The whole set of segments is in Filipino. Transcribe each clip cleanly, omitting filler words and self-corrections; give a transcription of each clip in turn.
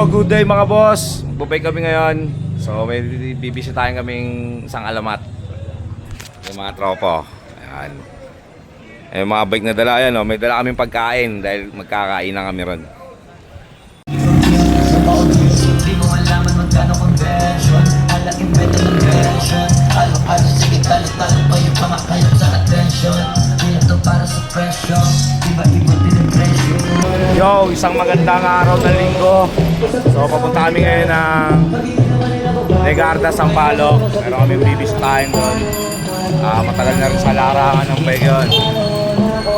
good day mga boss. Bubay kami ngayon. So may bibisitahin kaming isang alamat. Yung mga tropo. Ayan. Yung mga bike na dala, ayan, oh. May dala kaming pagkain dahil magkakain na kami ron. Di mo alaman magkano convention. Alaking beto ng version. Halo-halo, sige talo-talo pa yung pangakalat sa attention. Kaya to para sa presyo. Iba-iba din ang presyo. Yo, isang magandang araw ng linggo. So papunta kami ngayon ng Legarda, Sampaloc. Meron kami bibisitahin doon. Matagal na rin sa larangan ng bike yun.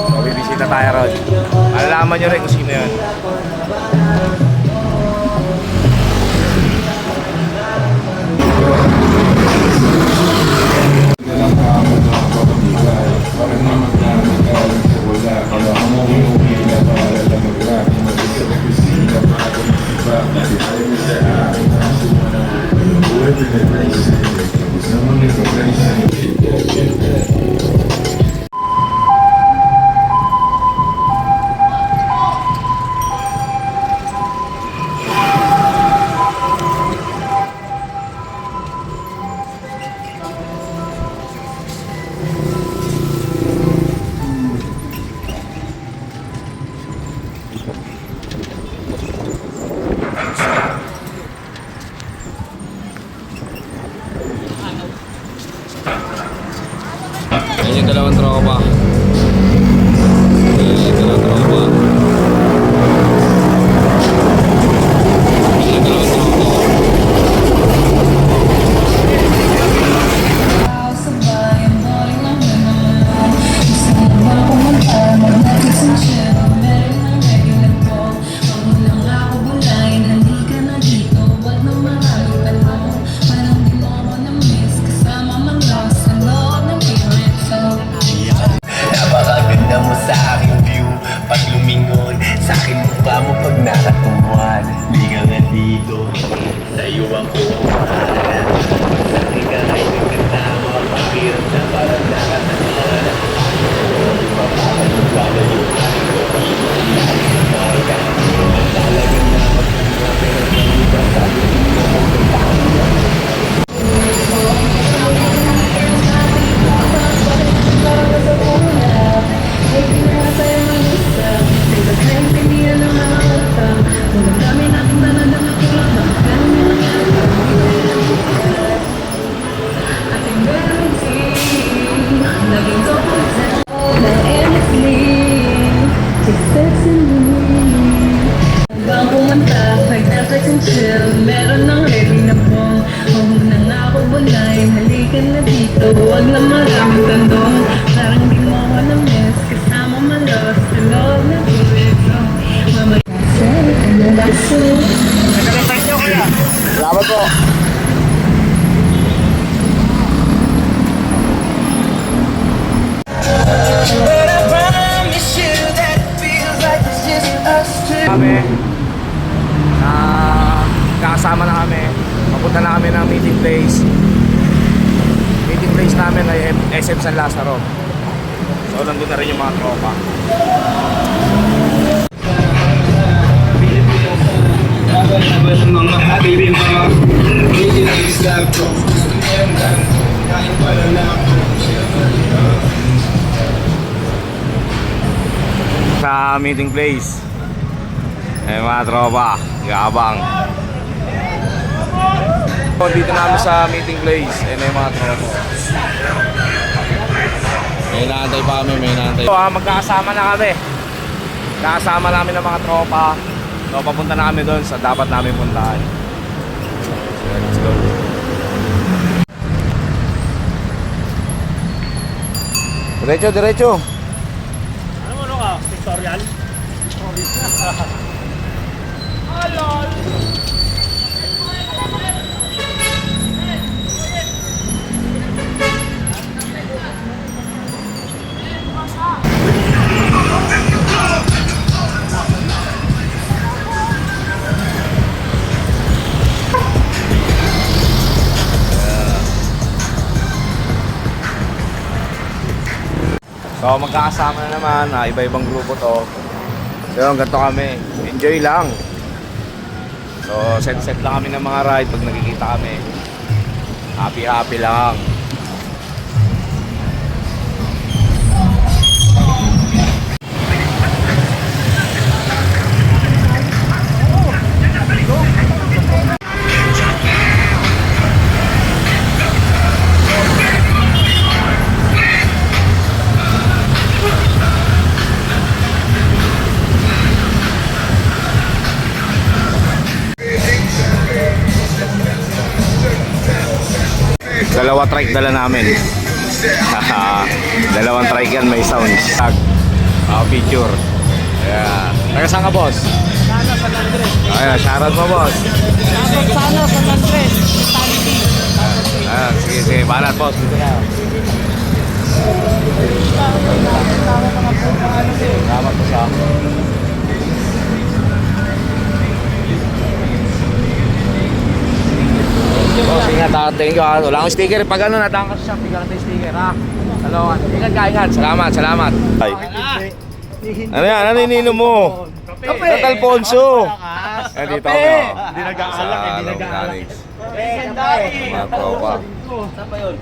So bibisita tayo ron. Malalaman nyo rin kung sino yun. Ayan yung dalawang tropa. Ayan yung dalawang tropa. Ayan yung dalawang tropa. Sa bayan, boring lang naman. Gusto mo ba pumunta? Mag-Netflix and chill. Meron ng regular po. Huwag mo lang ako bulayin. Halika na dito. Huwag na maraming tanong. Parang di mo ako na-miss. Kasama mang lost sa loob ng piretso. Napakaganda mo sa aking view. Pag lumingon, sa akin mukha mo pag nakatungan. Di ka nga dito, sa iyo ako mahal. Sa akin ka ay nagkatawa. Pakirap na parang nakatangan. Di ba parang wala yung aking talaga na magpunta. Pero hindi ba sabi mo meron ng ready na pong. Huwag mo na nga ako bulayin. Halika na dito. Huwag na maraming tanong. Parang di mo ako na-miss. Kasama malos sa loob ng piretso. Mamaya sa'yo, ano ba sa'yo? Salamat po. Kami kasama na kami. Papunta na kami ng meeting place. Meeting place namin ay SM San Lazaro. So nandun na rin yung mga tropa. Sa meeting place ay mga tropa, gabang. Dito namin sa meeting place, ay may mga tropa. May inaantay pa kami, may inaantay. So, magkakasama na kami. Kakasama namin ng mga tropa. So, papunta na kami doon sa dapat namin puntahan. So, let's go. Diretso, diretso. Ano ka? Pictorial? Hello! So magkakasama na naman, iba-ibang grupo to. So ganito kami, enjoy lang. So So set lang kami ng mga ride pag nakikita kami. Happy lang. Dalawa trike dala namin. Dalawang trike yan, may sounds. Picture. Ayan. Taga saan ka, boss? Sana San Andres. Ayan, shoutout mo, boss. Sana San Andres. Vitality. Ayan, sige. Balat, boss. Dito na. Salamat po sa boss, ingat ha. Thank you ha. Wala akong sticker. Pag ano, natangkas siya, bigyan natin sticker ha. Dalawan. Ingat ka, ingat. Salamat. Ay. Ano yan? Ano ininom mo? Kape. Tat Alfonso. Eh, dito ako. Hindi nag-aalang, hindi nag-aalang. Mga tropa. Saan ba yun?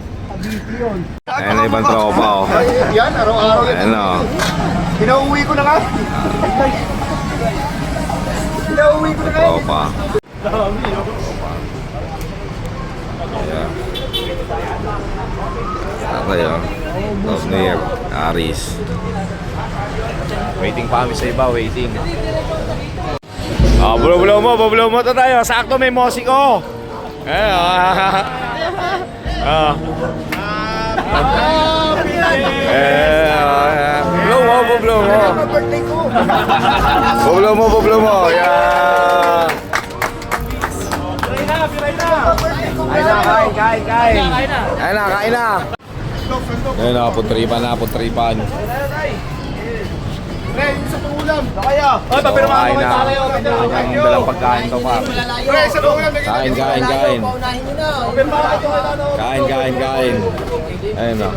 Ayan na ibang tropa oh. Yan, araw-araw yan. Ayan o. Pinauwi ko na nga. Pinauwi ko na nga. Tropa. Ayan. Ako yun. Top Near. Aris. Waiting pa kami sa iba, waiting. Bulo mo to tayo. Sakto may musiko. Blow mo. Birthday ko. Bublo mo. Yeah. Kain na. Ayun na, putripan. Pre, yung sa pangulam. Kaya. Oy, papirma Kain mo na. tayo. Ang dalang pagkain to pa. Pre, sa pangulam. Kain. Kain. Ayun na.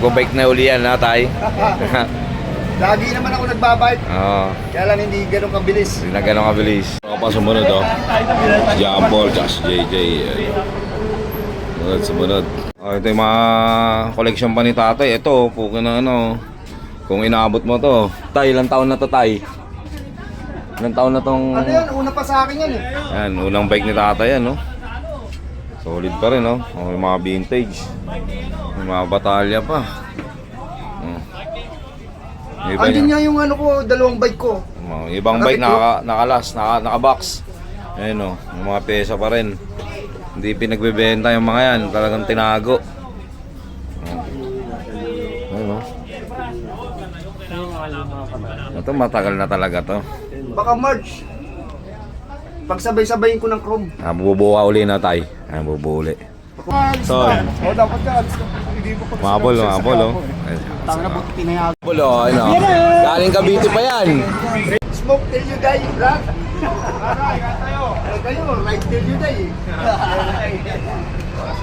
Mag-bike na uli yan ha, tay. Lagi naman ako nagbabike. Oo. Kaya lang hindi ganun kabilis. Hindi na gano'ng kabilis. Ako pa sumunod oh. Si John Paul, tsaka si JJ. Sumunod. Oh, ito yung mga collection pa ni tatay. Ito, pukin na ano. Kung inaabot mo to. Tay, ilang taon na to, tay? Ilang taon na tong... Ano yan? Una pa sa akin yan eh. Yan, unang bike ni tatay yan, no? Solid pa rin, no? Oh, yung mga vintage. Yung mga batalya pa. Yung iba Andun niya. nga yung ano ko, dalawang bike ko. Oh, ibang bike naka-box. Ayun oh, yung mga pyesa pa rin. Hindi pinagbebenta yung mga yan, talagang tinago. Ayun oh. Ito matagal na talaga to. Baka March. Pagsabay-sabayin ko ng chrome. Bubuha uli na tayo. Bubuha uli. Son. O, dapat ka. Hindi mo Mabol oh. Tama na, buti pinayag. Mabol oh, ano. Galing Cavite pa yan. Smoke till you die, bro. Aray, tayo. Kayo, ride till you die.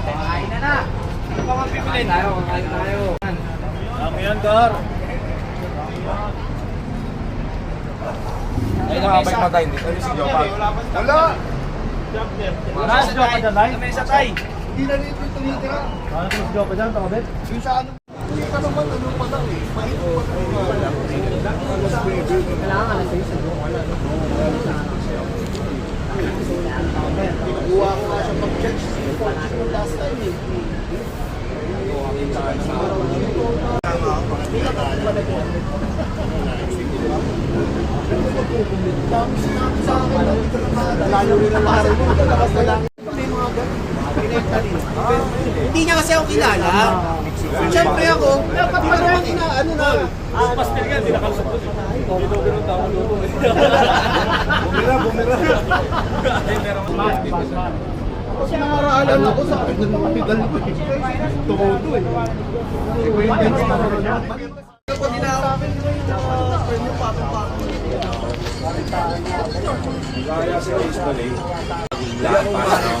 Kain na. Ano pa mga pipilin? Kain tayo. Dami yan, Gar. Ay, nakabike mo tayo. Dito si Jopag. Wala. Nasa joke pa dyan, Lai? May isa tay. Hindi na rin ito tumitira. Ano sa joke pa dyan, takabit? Yung sa ano, hindi ka naman ano pa lang eh. Mahirap pa lang. Buwa ko nga siya mag-check. Last time eh. Lalo rin ang mahal mo. Lakas na lang. May mga ganun. Hindi niya kasi ako kilala. Siyempre ako, dapat parang ano na. Pastel yan, di nakalusot. Dito ganun tao luto. Bumira. Kasi nangaraalan ako sa akin ng mga pedal ko eh. Tumodo eh. Kapag ginawin ko yung premyo patong-patong. Gaya sa baseball eh. Lahat pa no?